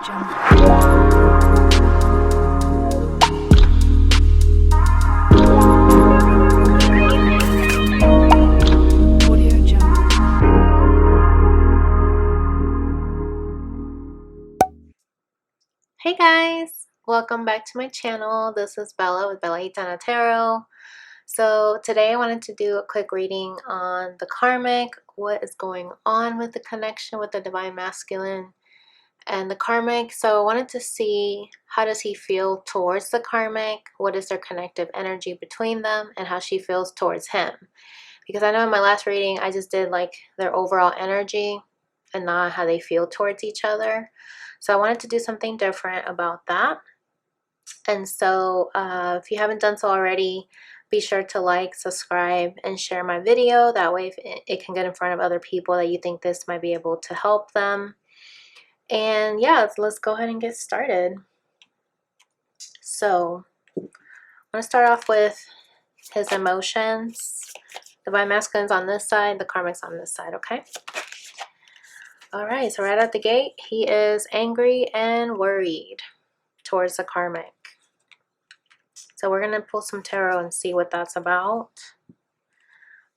Hey guys, welcome back to my channel. This is Bella with Gitana Tarot. So today I wanted to do a quick reading on the karmic, what is going on with the connection with the divine masculine and the karmic. So I wanted to see, how does he feel towards the karmic, what is their connective energy between them, and how she feels towards him. Because I know in my last reading I just did like their overall energy and not how they feel towards each other. So I wanted to do something different about that. And so if you haven't done so already, be sure to like, subscribe, and share my video. That way it can get in front of other people that you think this might be able to help them. And yeah, let's go ahead and get started. So I'm going to start off with his emotions. Divine masculine's on this side, the karmic's on this side, okay? All right, so right out the gate, he is angry and worried towards the karmic. So we're going to pull some tarot and see what that's about.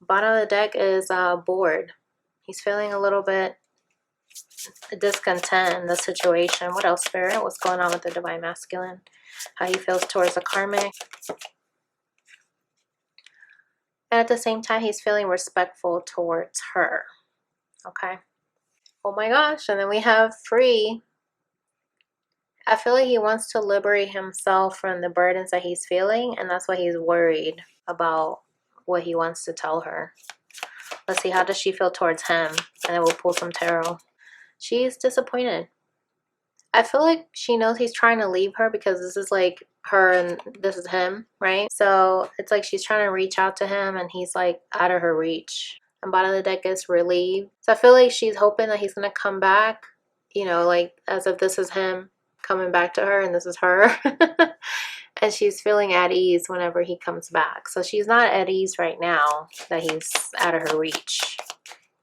Bottom of the deck is bored. He's feeling a little bit discontent in the situation. What else, Spirit? What's going on with the divine masculine? How he feels towards the karmic. And at the same time, he's feeling respectful towards her. Okay. Oh my gosh. And then we have free. I feel like he wants to liberate himself from the burdens that he's feeling, and that's why he's worried about what he wants to tell her. Let's see, how does she feel towards him? And then we'll pull some tarot. She's disappointed. I feel like she knows he's trying to leave her because this is like her and this is him, right? So it's like she's trying to reach out to him and he's like out of her reach. And bottom of the deck is relieved. So I feel like she's hoping that he's going to come back, you know, like as if this is him coming back to her and this is her. And she's feeling at ease whenever he comes back. So she's not at ease right now that he's out of her reach.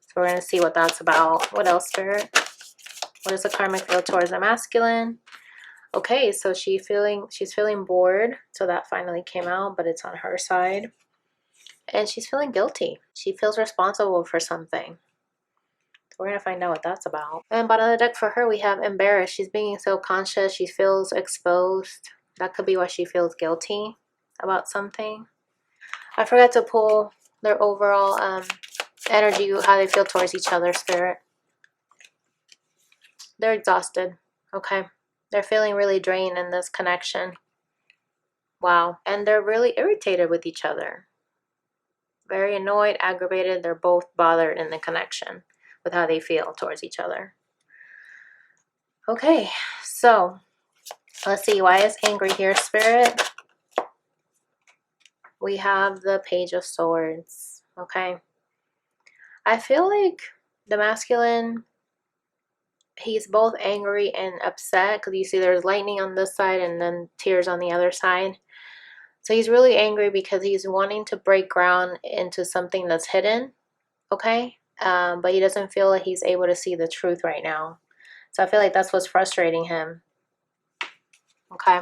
So we're going to see what that's about. What else, Spirit? What does the karmic feel towards the masculine? Okay, so she's feeling bored. So that finally came out, but it's on her side. And she's feeling guilty. She feels responsible for something. So we're going to find out what that's about. And bottom of the deck for her, we have embarrassed. She's being so conscious. She feels exposed. That could be why she feels guilty about something. I forgot to pull their overall energy, how they feel towards each other, Spirit. They're exhausted, okay? They're feeling really drained in this connection. Wow. And they're really irritated with each other. Very annoyed, aggravated. They're both bothered in the connection with how they feel towards each other. Okay, so let's see, why is angry here, Spirit? We have the Page of Swords, okay? I feel like the masculine, he's both angry and upset because you see there's lightning on this side and then tears on the other side. So he's really angry because he's wanting to break ground into something that's hidden, okay? But he doesn't feel like he's able to see the truth right now. So I feel like that's what's frustrating him. Okay.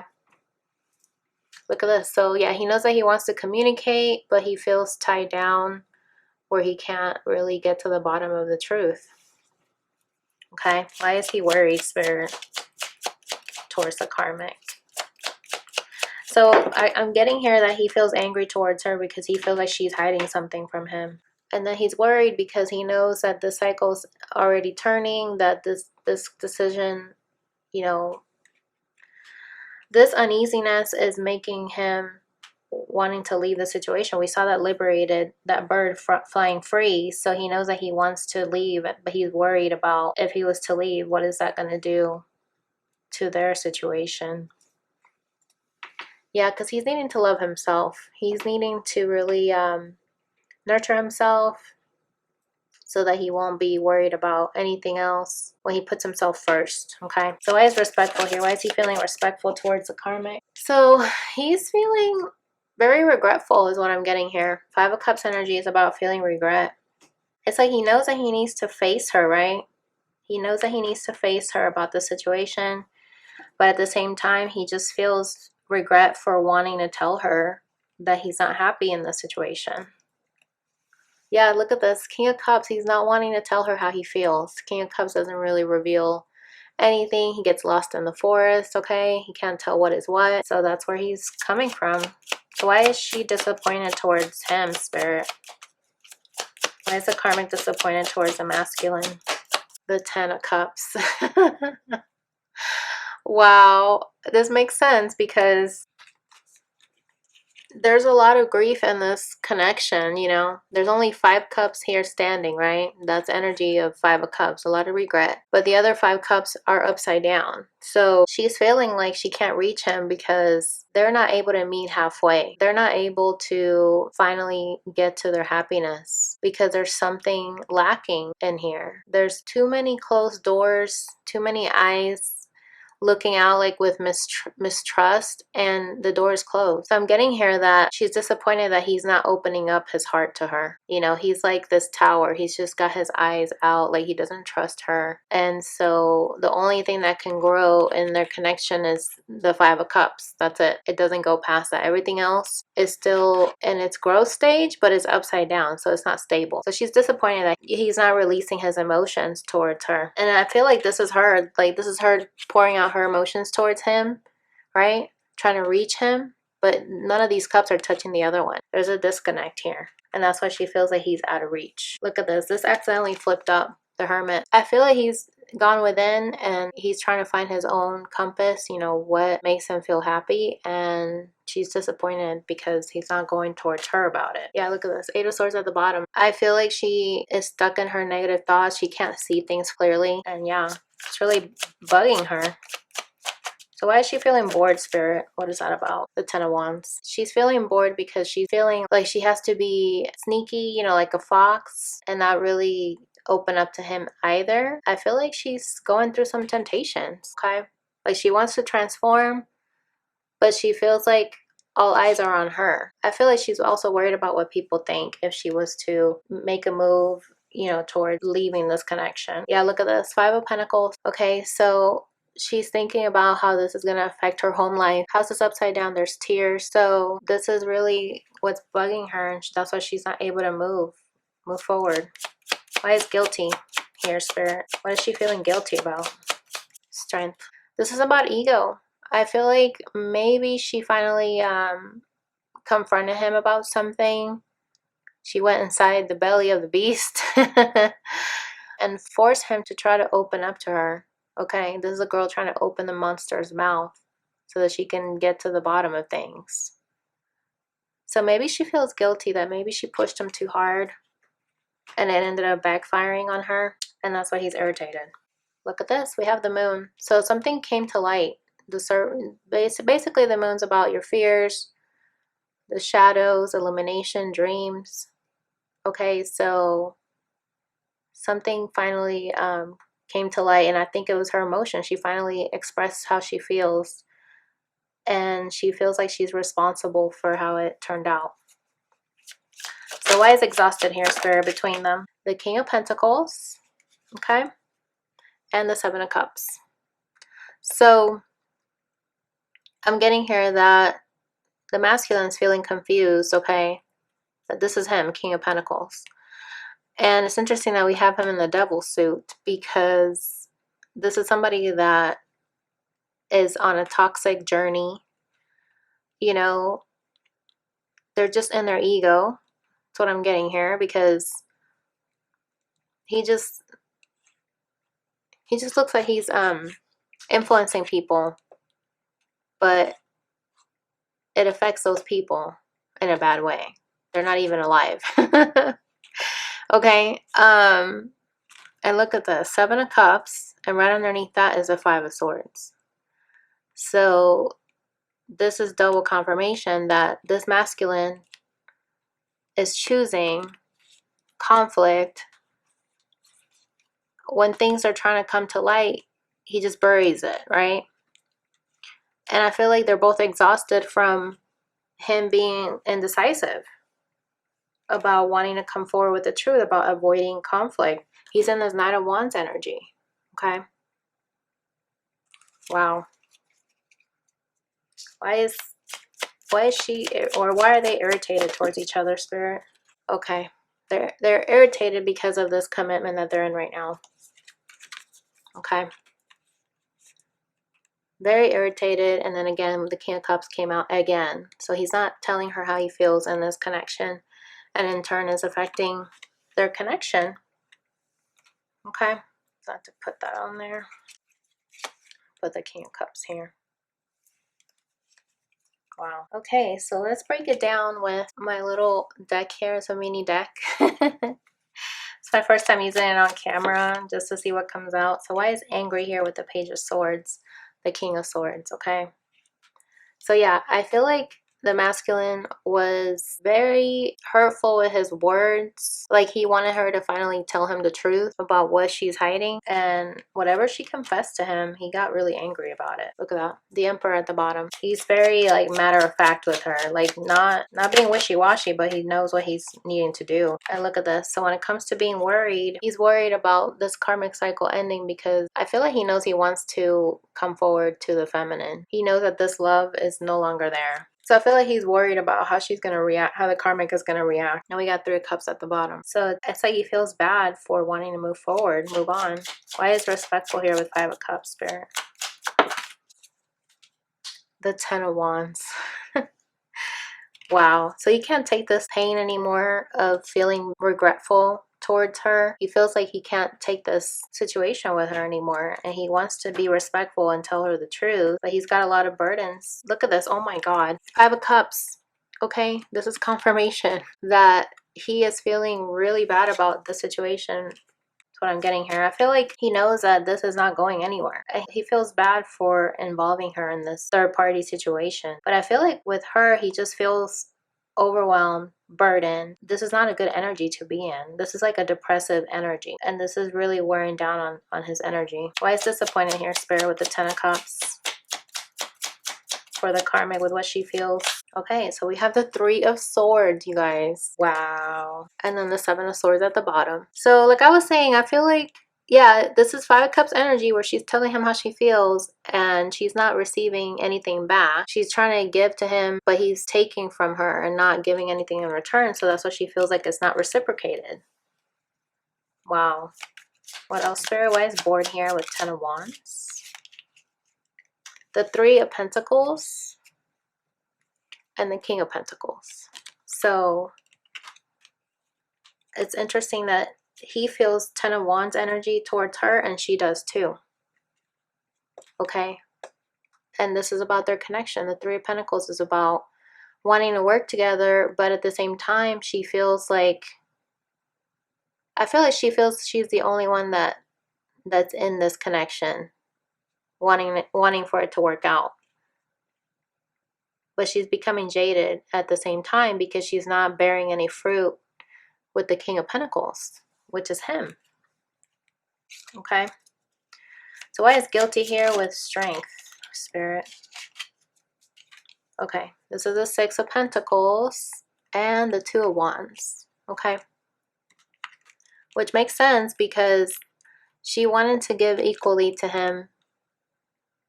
Look at this. So yeah, he knows that he wants to communicate, but he feels tied down where he can't really get to the bottom of the truth. Okay. Why is he worried, Spirit, towards the karmic? So I'm getting here that he feels angry towards her because he feels like she's hiding something from him. And then he's worried because he knows that the cycle's already turning, that this decision, you know, this uneasiness is making him wanting to leave the situation. We saw that liberated, that bird flying free. So he knows that he wants to leave, but he's worried about if he was to leave, what is that going to do to their situation? Yeah, because he's needing to love himself. He's needing to really nurture himself so that he won't be worried about anything else when he puts himself first, okay? So why is respectful here? Why is he feeling respectful towards the karmic? So he's feeling very regretful is what I'm getting here. Five of Cups energy is about feeling regret. It's like he knows that he needs to face her, right? He knows that he needs to face her about the situation, but at the same time, he just feels regret for wanting to tell her that he's not happy in the situation. Yeah, look at this. King of Cups, he's not wanting to tell her how he feels. King of Cups doesn't really reveal anything. He gets lost in the forest, okay? He can't tell what is what. So that's where he's coming from. So why is she disappointed towards him, Spirit? Why is the karmic disappointed towards the masculine? The 10 of Cups. Wow. This makes sense because there's a lot of grief in this connection, you know. There's only 5 cups here standing, right? That's energy of 5 of cups, a lot of regret. But the other 5 cups are upside down. So she's feeling like she can't reach him because they're not able to meet halfway. They're not able to finally get to their happiness because there's something lacking in here. There's too many closed doors, too many eyes looking out like with mistrust, and the door is closed. So I'm getting here that she's disappointed that he's not opening up his heart to her. You know, he's like this tower. He's just got his eyes out, like he doesn't trust her. And so the only thing that can grow in their connection is the 5 of Cups. That's it. It doesn't go past that. Everything else is still in its growth stage, but it's upside down, so it's not stable. So she's disappointed that he's not releasing his emotions towards her. And I feel like this is her, like this is her pouring out her emotions towards him, right? Trying to reach him, but none of these cups are touching the other one. There's a disconnect here, and that's why she feels like he's out of reach. Look at this. This accidentally flipped up, the Hermit. I feel like he's gone within and he's trying to find his own compass, you know, what makes him feel happy, and she's disappointed because he's not going towards her about it. Yeah, look at this. 8 of Swords at the bottom. I feel like she is stuck in her negative thoughts. She can't see things clearly, and yeah, it's really bugging her. So why is she feeling bored, Spirit? What is that about? The 10 of Wands. She's feeling bored because she's feeling like she has to be sneaky, you know, like a fox, and not really open up to him either. I feel like she's going through some temptations, okay? Like she wants to transform, but she feels like all eyes are on her. I feel like she's also worried about what people think if she was to make a move, you know, toward leaving this connection. Yeah, look at this. 5 of Pentacles. Okay, so she's thinking about how this is going to affect her home life. House is upside down. There's tears. So this is really what's bugging her, and that's why she's not able to move forward. Why is guilty here, Spirit? What is she feeling guilty about? Strength. This is about ego. I feel like maybe she finally confronted him about something. She went inside the belly of the beast and forced him to try to open up to her. Okay, this is a girl trying to open the monster's mouth so that she can get to the bottom of things. So maybe she feels guilty that maybe she pushed him too hard and it ended up backfiring on her, and that's why he's irritated. Look at this. We have the moon. So something came to light. Basically, the moon's about your fears, the shadows, illumination, dreams. Okay, so something finally came to light, and I think it was her emotion. She finally expressed how she feels, and she feels like she's responsible for how it turned out. So why is exhausted here, Spirit, between them? The King of Pentacles, okay, and the 7 of Cups. So I'm getting here that the masculine is feeling confused, okay, that this is him, King of Pentacles. And it's interesting that we have him in the devil suit because this is somebody that is on a toxic journey. You know, they're just in their ego. That's what I'm getting here, because he just looks like he's influencing people, but it affects those people in a bad way. They're not even alive. Okay, and look at the 7 of Cups, and right underneath that is a 5 of Swords. So this is double confirmation that this masculine is choosing conflict. When things are trying to come to light, he just buries it, right? And I feel like they're both exhausted from him being indecisive about wanting to come forward with the truth, about avoiding conflict. He's in this Knight of Wands energy. Okay. Wow. Why is she, or why are they irritated towards each other, Spirit? Okay. They're irritated because of this commitment that they're in right now. Okay. Very irritated, and then again the King of Cups came out again. So he's not telling her how he feels in this connection, and in turn is affecting their connection. Okay. So I have to put that on there. Put the King of Cups here. Wow. Okay, so let's break it down with my little deck here. It's a mini deck. It's my first time using it on camera just to see what comes out. So why is angry here with the Page of Swords, the King of Swords, okay? So yeah, I feel like the masculine was very hurtful with his words. Like he wanted her to finally tell him the truth about what she's hiding. And whatever she confessed to him, he got really angry about it. Look at that. The Emperor at the bottom. He's very like matter of fact with her. Like not being wishy-washy, but he knows what he's needing to do. And look at this. So when it comes to being worried, he's worried about this karmic cycle ending because I feel like he knows he wants to come forward to the feminine. He knows that this love is no longer there. So I feel like he's worried about how she's going to react, how the karmic is going to react. And we got 3 of Cups at the bottom. So it's like he feels bad for wanting to move forward, move on. Why is respectful here with 5 of Cups, Spirit? The 10 of Wands. Wow. So he can't take this pain anymore of feeling regretful towards her. He feels like he can't take this situation with her anymore, and he wants to be respectful and tell her the truth, but he's got a lot of burdens. Look at this. Oh my God. 5 of Cups. Okay, this is confirmation that he is feeling really bad about the situation. That's what I'm getting here. I feel like he knows that this is not going anywhere. He feels bad for involving her in this third party situation, but I feel like with her he just feels overwhelmed, burdened. This is not a good energy to be in. This is like a depressive energy, and this is really wearing down on his energy. Why is disappointed here, Spirit, with the 10 of Cups for the karmic with what she feels? Okay, so we have the 3 of Swords, you guys. Wow. And then the 7 of Swords at the bottom. So like I was saying, I feel like, yeah, this is 5 of Cups energy where she's telling him how she feels and she's not receiving anything back. She's trying to give to him, but he's taking from her and not giving anything in return. So that's what she feels like it's not reciprocated. Wow. What else, Spirit? Why is bored here with 10 of Wands? The 3 of Pentacles and the King of Pentacles. So it's interesting that he feels 10 of Wands energy towards her and she does too. Okay. And this is about their connection. The 3 of Pentacles is about wanting to work together, but at the same time she feels like, I feel like she feels she's the only one that's in this connection, wanting for it to work out. But she's becoming jaded at the same time because she's not bearing any fruit with the King of Pentacles, which is him. Okay. So why is guilty here with strength, Spirit? Okay, this is the 6 of Pentacles and the 2 of Wands. Okay. Which makes sense because she wanted to give equally to him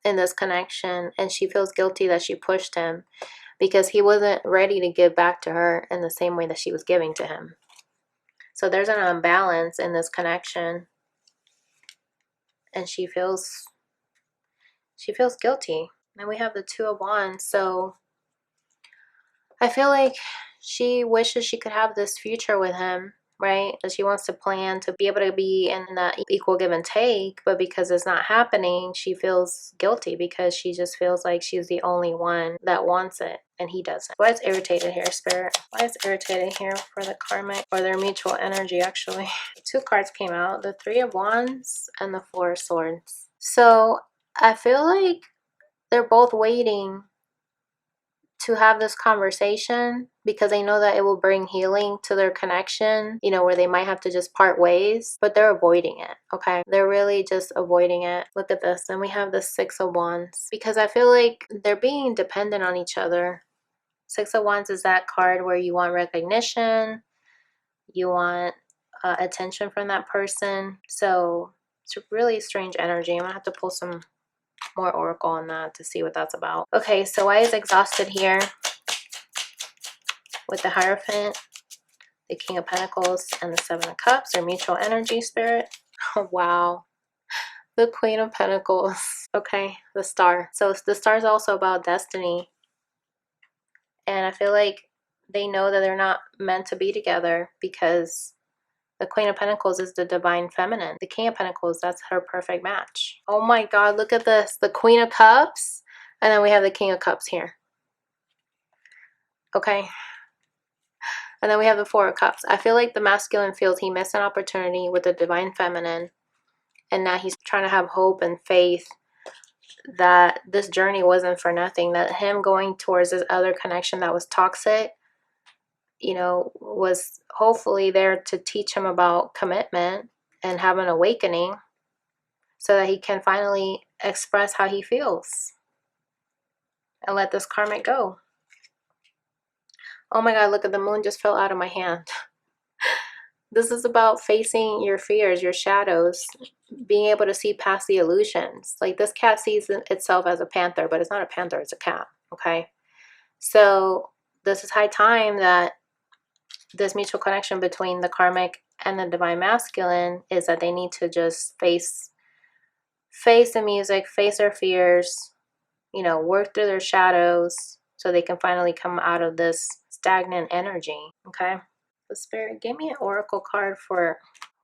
in this connection, and she feels guilty that she pushed him because he wasn't ready to give back to her in the same way that she was giving to him. So there's an imbalance in this connection, and she feels guilty. And we have the 2 of Wands. So I feel like she wishes she could have this future with him, right? That she wants to plan to be able to be in that equal give and take, but because it's not happening, she feels guilty because she just feels like she's the only one that wants it and he doesn't. Why is irritated here, Spirit? Why is irritated here for the karmic or their mutual energy, actually? 2 cards came out, the 3 of Wands and the 4 of Swords. So I feel like they're both waiting to have this conversation because they know that it will bring healing to their connection, you know, where they might have to just part ways, but they're avoiding it. Okay, they're really just avoiding it. Look at this. And we have the 6 of Wands because I feel like they're being dependent on each other. 6 of Wands is that card where you want recognition, you want attention from that person. So It's a really strange energy. I'm gonna have to pull some more oracle on that to see what that's about. Okay, so why is exhausted here with the Hierophant, the King of Pentacles, and the Seven of Cups, or mutual energy, Spirit? Oh, wow. The Queen of Pentacles. Okay, the Star. So the Star is also about destiny. And I feel like they know that they're not meant to be together because the Queen of Pentacles is the divine feminine. The King of Pentacles, that's her perfect match. Oh my God, look at this. The Queen of Cups, and then we have the King of Cups here. Okay. And then we have the Four of Cups. I feel like the masculine feels he missed an opportunity with the divine feminine. And now he's trying to have hope and faith that this journey wasn't for nothing. That him going towards this other connection that was toxic, you know, was hopefully there to teach him about commitment and have an awakening so that he can finally express how he feels and let this karmic go. Oh my God, look at the moon just fell out of my hand. This is about facing your fears, your shadows, being able to see past the illusions. Like this cat sees itself as a panther, but it's not a panther, it's a cat, okay? So this is high time that this mutual connection between the karmic and the divine masculine is that they need to just face the music, face their fears, you know, work through their shadows so they can finally come out of this stagnant energy, okay? The Spirit, give me an oracle card for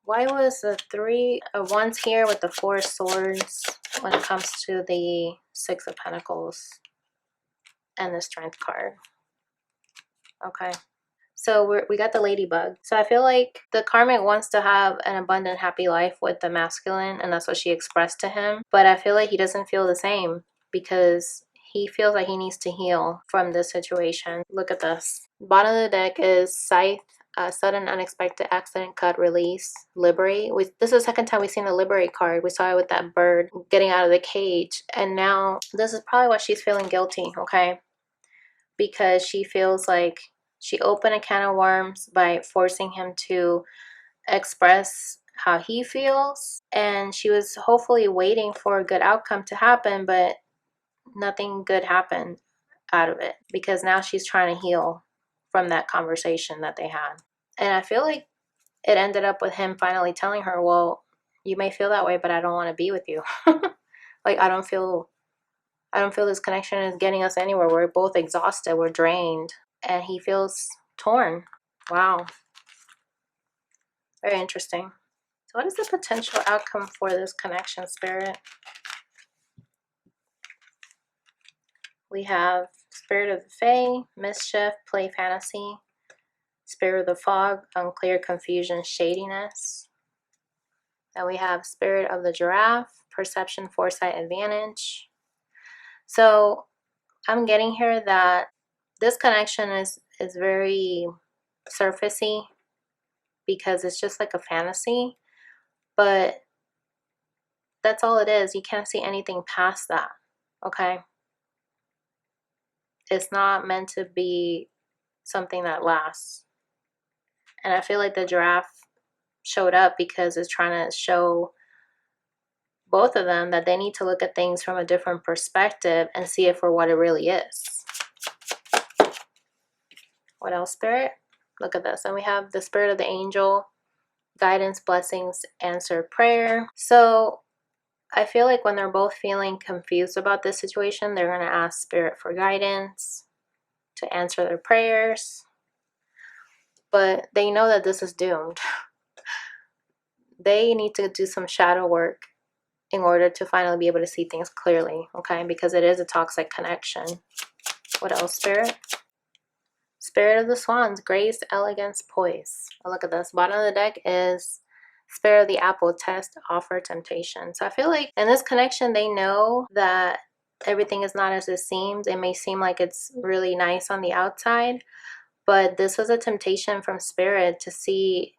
why was the Three of Wands here with the Four of Swords when it comes to the Six of Pentacles and the Strength card. Okay. So we got the ladybug. So I feel like the karmic wants to have an abundant, happy life with the masculine, and that's what she expressed to him. But I feel like he doesn't feel the same because he feels like he needs to heal from this situation. Look at this. Bottom of the deck is Scythe, sudden, unexpected accident, cut, release, liberate. This is the second time we've seen the liberate card. We saw it with that bird getting out of the cage. And now this is probably why she's feeling guilty, okay? Because she feels like she opened a can of worms by forcing him to express how he feels. And she was hopefully waiting for a good outcome to happen, but nothing good happened out of it because now she's trying to heal from that conversation that they had. And I feel like it ended up with him finally telling her, well, you may feel that way, but I don't want to be with you. Like, I don't feel this connection is getting us anywhere. We're both exhausted. We're drained. And he feels torn. Wow. Very interesting. So what is the potential outcome for this connection, Spirit? We have Spirit of the Fae, mischief, play, fantasy. Spirit of the Fog, unclear, confusion, shadiness. And we have Spirit of the Giraffe, perception, foresight, advantage. So I'm getting here that this connection is very surfacey because it's just like a fantasy, but that's all it is. You can't see anything past that, okay? It's not meant to be something that lasts. And I feel like the giraffe showed up because it's trying to show both of them that they need to look at things from a different perspective and see it for what it really is. What else, Spirit? Look at this. And we have the Spirit of the Angel, guidance, blessings, answer prayer. So I feel like when they're both feeling confused about this situation, they're going to ask Spirit for guidance to answer their prayers. But they know that this is doomed. They need to do some shadow work in order to finally be able to see things clearly, okay? Because it is a toxic connection. What else, Spirit? Spirit of the Swans, grace, elegance, poise. Oh, look at this. Bottom of the deck is Spirit of the Apple, test, offer, temptation. So I feel like in this connection, they know that everything is not as it seems. It may seem like it's really nice on the outside, but this was a temptation from Spirit to see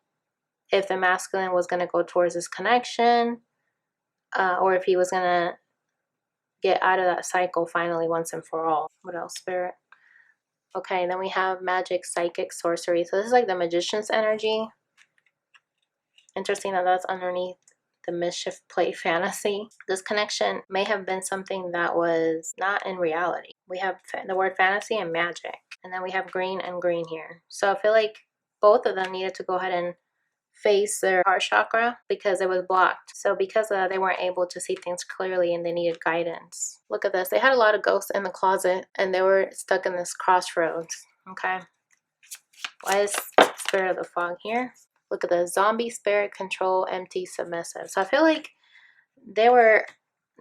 if the masculine was going to go towards this connection, or if he was going to get out of that cycle finally once and for all. What else, Spirit? Okay, then we have magic, psychic, sorcery. So this is like the magician's energy. Interesting that that's underneath the mischief play fantasy. This connection may have been something that was not in reality. We have the word fantasy and magic, and then we have green and green here. So I feel like both of them needed to go ahead and face their heart chakra because it was blocked. So because of that, they weren't able to see things clearly and they needed guidance. Look at this. They had a lot of ghosts in the closet and they were stuck in this crossroads. Okay. Why is Spirit of the Fog here? Look at the zombie, spirit, control, empty, submissive. So I feel like they were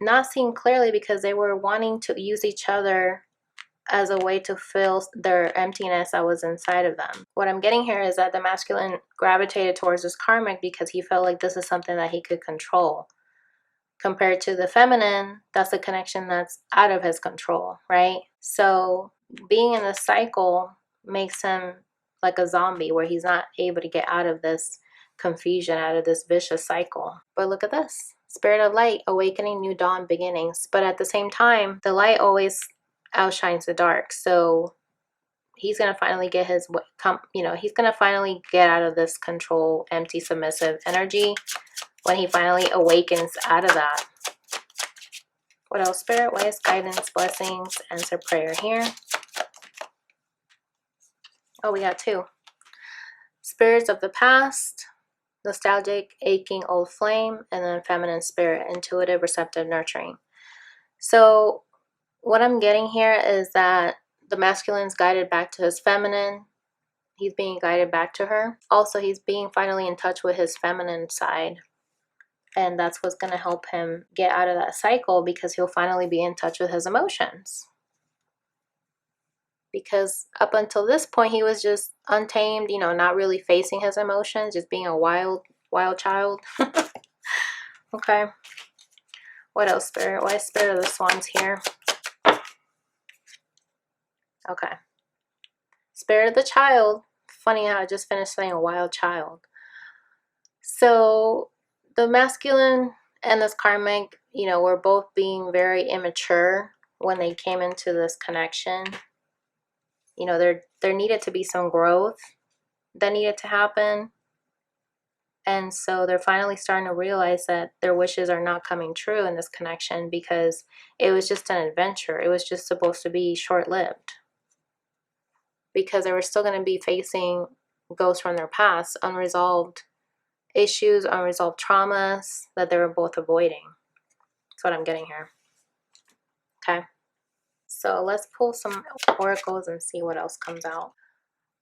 not seeing clearly because they were wanting to use each other as a way to fill their emptiness that was inside of them. What I'm getting here is that the masculine gravitated towards this karmic because he felt like this is something that he could control. Compared to the feminine, that's a connection that's out of his control, right? So being in this cycle makes him like a zombie where he's not able to get out of this confusion, out of this vicious cycle. But look at this. Spirit of light, awakening, new dawn, beginnings. But at the same time, the light always outshines the dark. So he's going to finally get his, he's going to finally get out of this control, empty, submissive energy when he finally awakens out of that. What else, Spirit? Why is guidance, blessings, answer prayer here? Oh, we got two. Spirits of the past, nostalgic, aching, old flame, and then feminine spirit, intuitive, receptive, nurturing. So what I'm getting here is that the masculine's guided back to his feminine. He's being guided back to her. Also, he's being finally in touch with his feminine side. And that's what's going to help him get out of that cycle because he'll finally be in touch with his emotions. Because up until this point, he was just untamed, not really facing his emotions, just being a wild child. Okay. What else, Spirit? Why is Spirit of the Swans here? Okay. Spirit of the Child. Funny how I just finished saying a wild child. So the masculine and this karmic, were both being very immature when they came into this connection. There needed to be some growth that needed to happen. And so they're finally starting to realize that their wishes are not coming true in this connection because it was just an adventure. It was just supposed to be short-lived. Because they were still going to be facing ghosts from their past, unresolved issues, unresolved traumas that they were both avoiding. That's what I'm getting here. Okay. So let's pull some oracles and see what else comes out.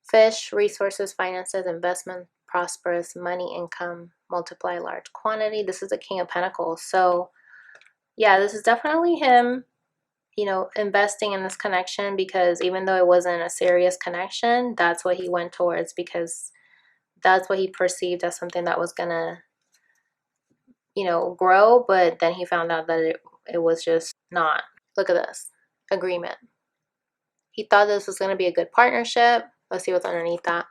Fish, resources, finances, investment, prosperous, money, income, multiply large quantity. This is the King of Pentacles. So yeah, this is definitely him, investing in this connection because even though it wasn't a serious connection, that's what he went towards because that's what he perceived as something that was gonna, grow. But then he found out that it was just not. Look at this. Agreement. He thought this was going to be a good partnership. Let's see what's underneath that.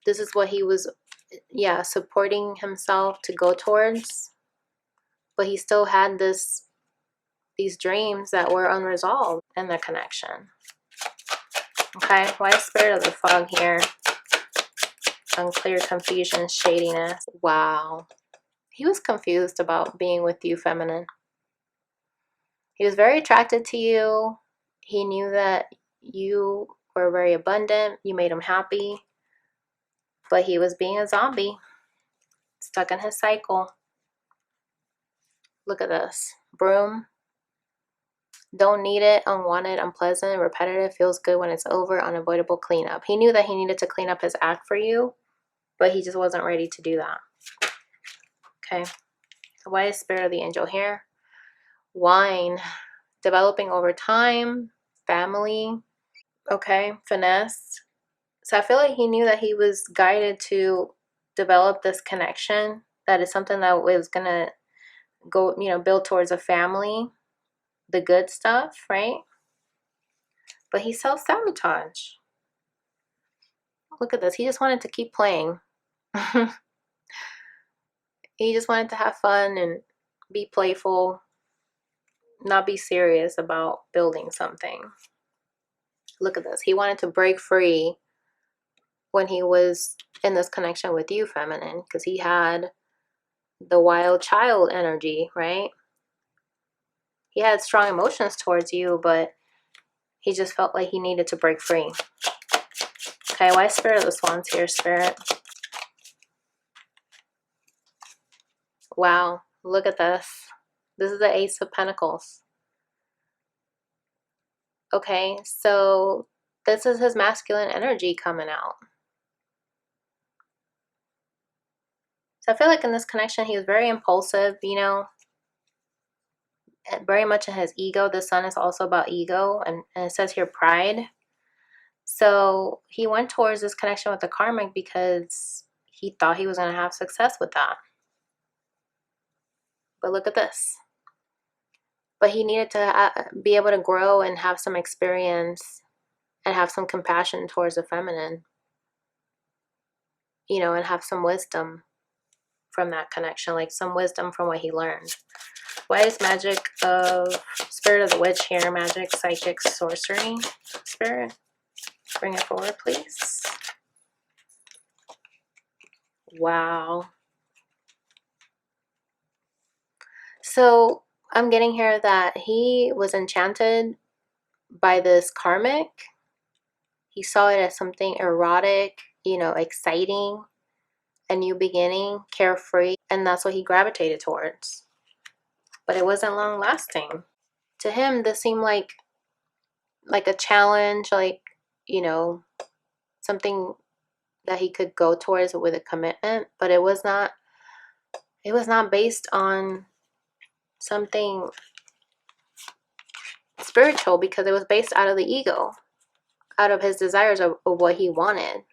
This is what he was, supporting himself to go towards. But he still had these dreams that were unresolved in the connection. Okay, why is Spirit of the Fog here? Unclear, confusion, shadiness. Wow. He was confused about being with you, feminine. He was very attracted to you. He knew that you were very abundant. You made him happy. But he was being a zombie, stuck in his cycle. Look at this. Broom. Don't need it. Unwanted, unpleasant, repetitive, feels good when it's over, unavoidable cleanup. He knew that he needed to clean up his act for you, but he just wasn't ready to do that. Okay. So why is Spirit of the Angel here? Wine. Developing over time. Family. Okay. Finesse. So I feel like he knew that he was guided to develop this connection. That is something that was going to go, build towards a family. The good stuff, right? But he self-sabotage. Look at this. He just wanted to keep playing. He just wanted to have fun and be playful, not be serious about building something. Look at this. He wanted to break free when he was in this connection with you, feminine, because he had the wild child energy, right? He had strong emotions towards you, but he just felt like he needed to break free. Okay, why is Spirit of the Swans here, Spirit? Wow, look at this. This is the Ace of Pentacles. Okay, so this is his masculine energy coming out. So I feel like in this connection, he was very impulsive, you know, very much in his ego. The Sun is also about ego, and it says here pride. So he went towards this connection with the karmic because he thought he was going to have success with that. But look at this. But he needed to be able to grow and have some experience and have some compassion towards the feminine, you know, and have some wisdom from that connection, like some wisdom from what he learned. Why is magic of Spirit of the Witch here? Magic, psychic, sorcery. Spirit, bring it forward, please. Wow. So I'm getting here that he was enchanted by this karmic. He saw it as something erotic, you know, exciting, a new beginning, carefree, and that's what he gravitated towards. But it wasn't long lasting. To him, this seemed like a challenge, like, you know, something that he could go towards with a commitment, but it was not based on something spiritual, because it was based out of the ego, out of his desires of what he wanted.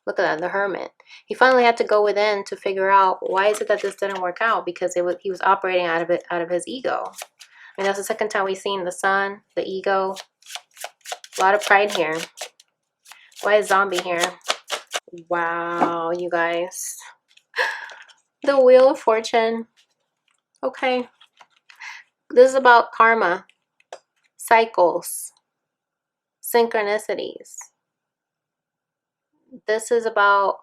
Look at that, the Hermit. He finally had to go within to figure out, why is it that this didn't work out? Because he was operating out of his ego. I mean, that's the second time we've seen the Sun, the ego. A lot of pride here. Why is Zombie here? Wow, you guys. The Wheel of Fortune. Okay. This is about karma, cycles, synchronicities. This is about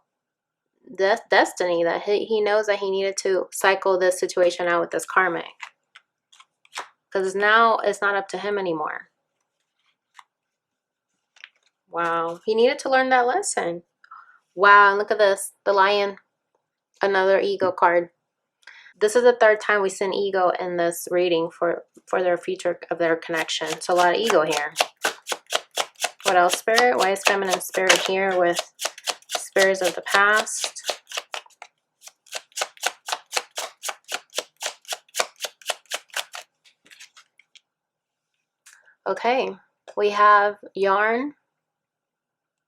destiny, that he knows that he needed to cycle this situation out with this karmic. Because now it's not up to him anymore. Wow. He needed to learn that lesson. Wow, and look at this. The Lion. Another ego card. This is the third time we've seen ego in this reading for their future of their connection. So a lot of ego here. What else, Spirit? Why is feminine spirit here with spirits of the past? Okay, we have yarn,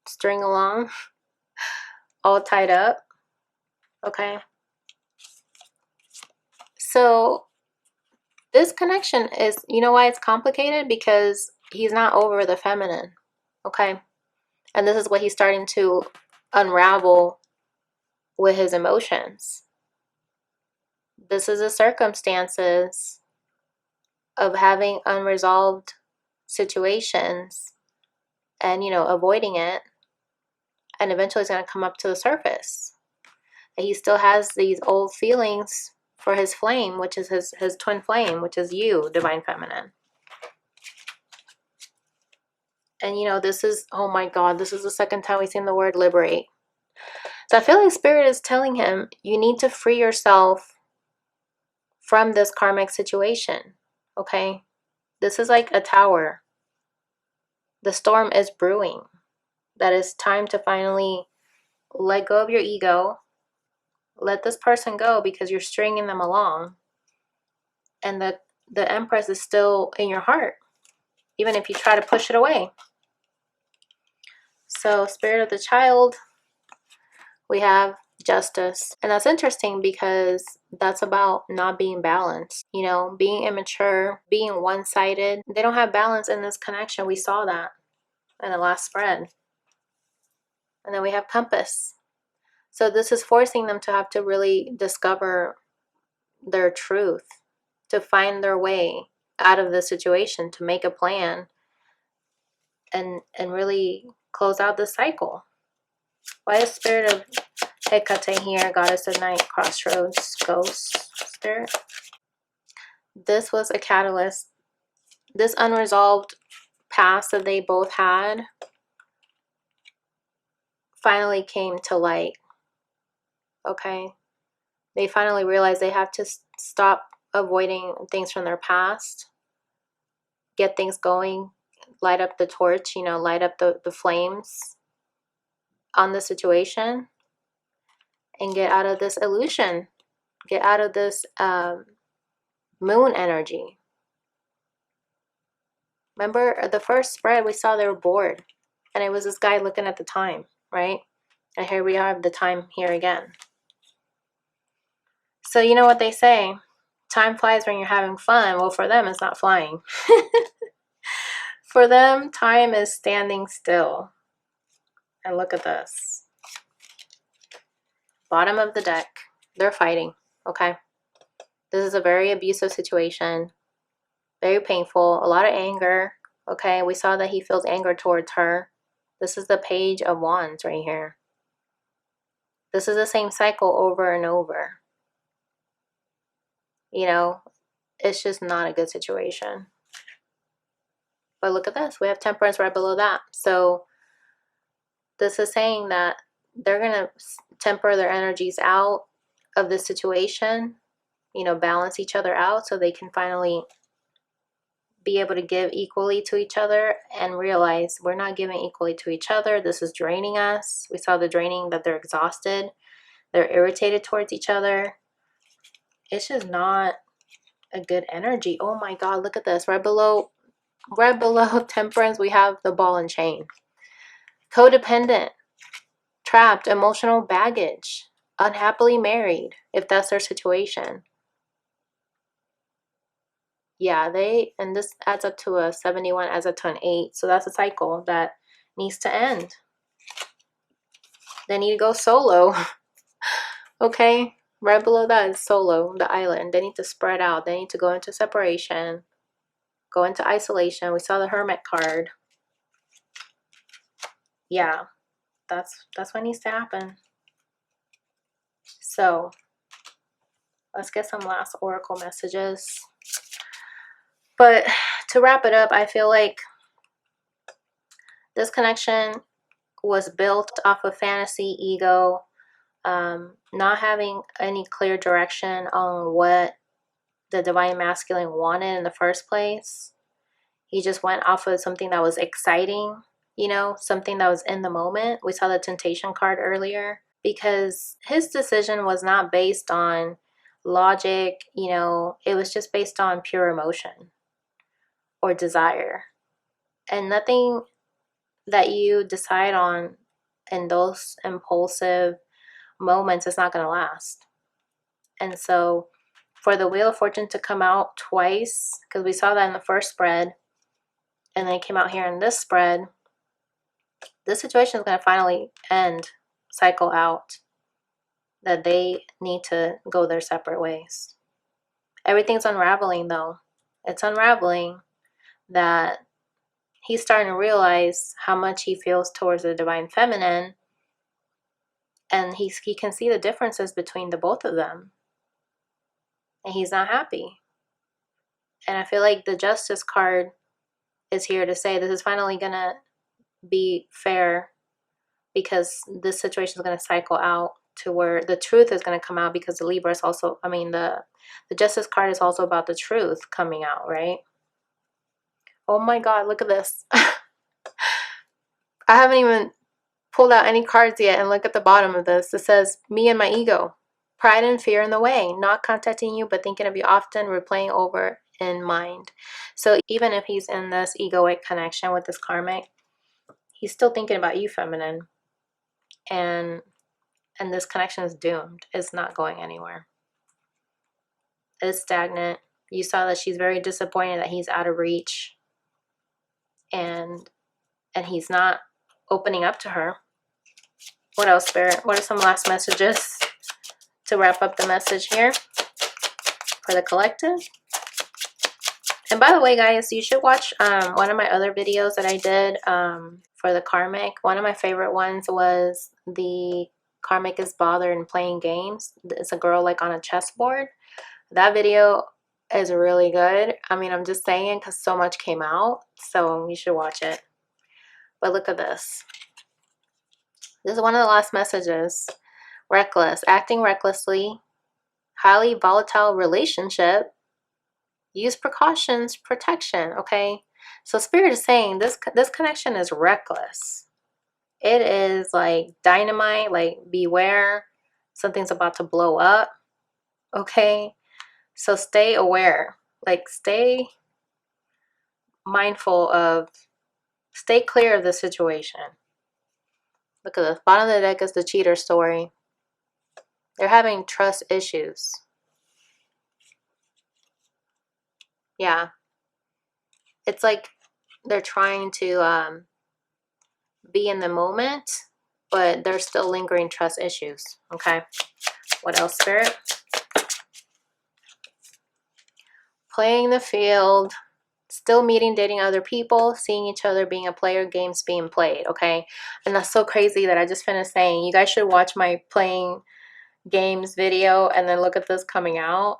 string along, all tied up. Okay. So this connection is, you know why it's complicated? Because he's not over the feminine. Okay. And this is what he's starting to unravel with his emotions. This is the circumstances of having unresolved situations and, you know, avoiding it. And eventually it's going to come up to the surface. And he still has these old feelings for his flame, which is his twin flame, which is you, Divine Feminine. And, you know, this is, oh my God, this is the second time we've seen the word liberate. So I feel like Spirit is telling him, you need to free yourself from this karmic situation, okay? This is like a tower. The storm is brewing. That it's time to finally let go of your ego. Let this person go, because you're stringing them along. And the Empress is still in your heart, even if you try to push it away. So Spirit of the Child, we have Justice. And that's interesting because that's about not being balanced, you know, being immature, being one-sided. They don't have balance in this connection. We saw that in the last spread. And then we have Compass. So this is forcing them to have to really discover their truth, to find their way out of the situation, to make a plan and really close out the cycle. Why is Spirit of Hecate here? Goddess of Night, Crossroads, Ghost, Spirit. This was a catalyst. This unresolved past that they both had finally came to light. Okay? They finally realized they have to stop avoiding things from their past, get things going, light up the torch, you know, light up the flames on the situation, and get out of this illusion, get out of this moon energy. Remember the first spread, we saw they were bored, and it was this guy looking at the time, right? And here we have the time here again. So you know what they say, time flies when you're having fun. Well, for them, it's not flying. For them, time is standing still. And look at this. Bottom of the deck. They're fighting, okay? This is a very abusive situation. Very painful. A lot of anger, okay? We saw that he feels anger towards her. This is the Page of Wands right here. This is the same cycle over and over. You know, it's just not a good situation. But look at this. We have Temperance right below that. So this is saying that they're going to temper their energies out of this situation, you know, balance each other out so they can finally be able to give equally to each other and realize we're not giving equally to each other. This is draining us. We saw the draining, that they're exhausted. They're irritated towards each other. It's just not a good energy. Oh my God, look at this. Right below Temperance, we have the Ball and Chain. Codependent, trapped, emotional baggage, unhappily married, if that's their situation. Yeah, and this adds up to a 71, adds up to an 8. So that's a cycle that needs to end. They need to go solo. Okay? Right below that is solo, the island. They need to spread out. They need to go into separation, go into isolation. We saw the Hermit card. Yeah, that's what needs to happen. So let's get some last oracle messages. But to wrap it up, I feel like this connection was built off of fantasy, ego, not having any clear direction on what the divine masculine wanted in the first place. He just went off of something that was exciting, you know, something that was in the moment. We saw the Temptation card earlier, because his decision was not based on logic, you know, it was just based on pure emotion or desire. And nothing that you decide on in those impulsive moments is not going to last. And so for the Wheel of Fortune to come out twice, because we saw that in the first spread, and then it came out here in this spread, this situation is going to finally end, cycle out, that they need to go their separate ways. Everything's unraveling though. It's unraveling that he's starting to realize how much he feels towards the divine feminine, and he can see the differences between the both of them, and he's not happy. And I feel like the Justice card is here to say this is finally gonna be fair, because this situation is going to cycle out to where the truth is going to come out, because the Libra is also, I mean, the Justice card is also about the truth coming out, right? Oh my God, look at this. I haven't even pulled out any cards yet, and look at the bottom of this. It says, me and my ego, pride and fear in the way, not contacting you, but thinking of you often, replaying over in mind. So even if he's in this egoic connection with this karmic, he's still thinking about you, feminine. And this connection is doomed. It's not going anywhere. It's stagnant. You saw that she's very disappointed that he's out of reach, and he's not opening up to her. What else, Spirit? What are some last messages to wrap up the message here for the collective? And by the way, guys, you should watch one of my other videos that I did for the karmic. One of my favorite ones was the karmic is bothered and playing games. It's a girl like on a chessboard. That video is really good. I mean, I'm just saying because so much came out, so you should watch it. But look at this. This is one of the last messages. Reckless, acting recklessly, highly volatile relationship. Use precautions, protection, okay? So Spirit is saying this connection is reckless. It is like dynamite, like beware. Something's about to blow up, okay? So stay aware. Like stay mindful of, stay clear of the situation. Look at this. Bottom of the deck is the cheater story. They're having trust issues. Yeah. It's like they're trying to be in the moment, but there's still lingering trust issues. Okay. What else, Spirit? Playing the field. Still meeting, dating other people, seeing each other, being a player, games being played. Okay. And that's so crazy that I just finished saying you guys should watch my playing games video and then look at this coming out.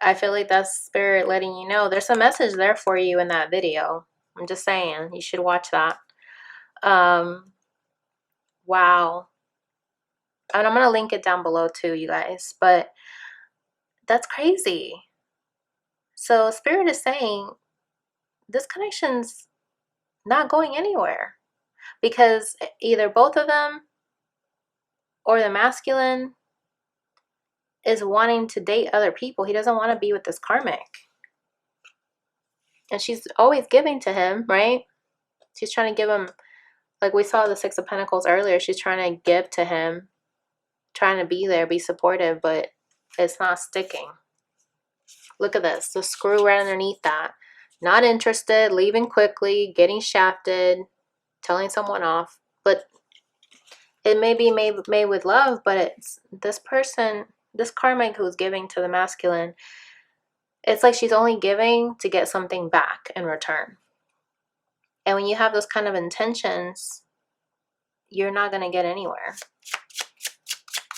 I feel like that's Spirit letting you know there's a message there for you in that video. I'm just saying you should watch that. Wow. And I'm gonna link it down below too, you guys, but that's crazy. So Spirit is saying this connection's not going anywhere because either both of them or the masculine is wanting to date other people. He doesn't want to be with this karmic. And she's always giving to him, right? She's trying to give him, like we saw the Six of Pentacles earlier, she's trying to give to him, trying to be there, be supportive, but it's not sticking. Look at this, the screw right underneath that. Not interested, leaving quickly, getting shafted, telling someone off. But it may be made with love, but it's this person, this karmic who's giving to the masculine, it's like she's only giving to get something back in return. And when you have those kind of intentions, you're not going to get anywhere.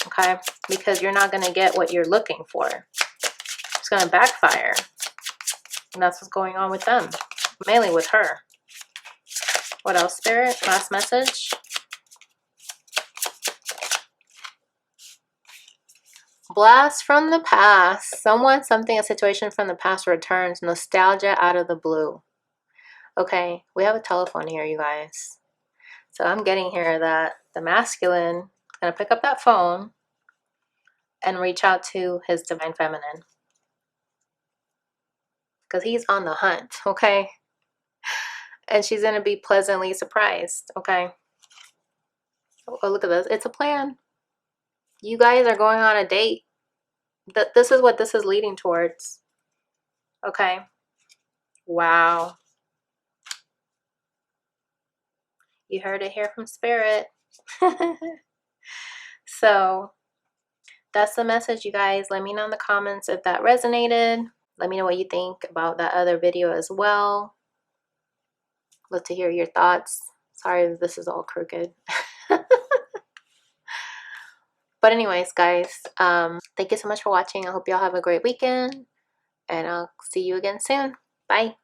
Okay? Because you're not going to get what you're looking for. It's going to backfire. And that's what's going on with them. Mainly with her. What else, Spirit? Last message. Blast from the past. Someone, something, a situation from the past returns. Nostalgia out of the blue. Okay, we have a telephone here, you guys. So I'm getting here that the masculine is going to pick up that phone and reach out to his divine feminine. Because he's on the hunt, okay? And she's going to be pleasantly surprised, okay? Oh, look at this. It's a plan. You guys are going on a date. This is what this is leading towards. Okay? Wow. You heard it here from Spirit. So, that's the message, you guys. Let me know in the comments if that resonated. Let me know what you think about that other video as well. Love to hear your thoughts. Sorry if this is all crooked. But anyways, guys, thank you so much for watching. I hope y'all have a great weekend. And I'll see you again soon. Bye.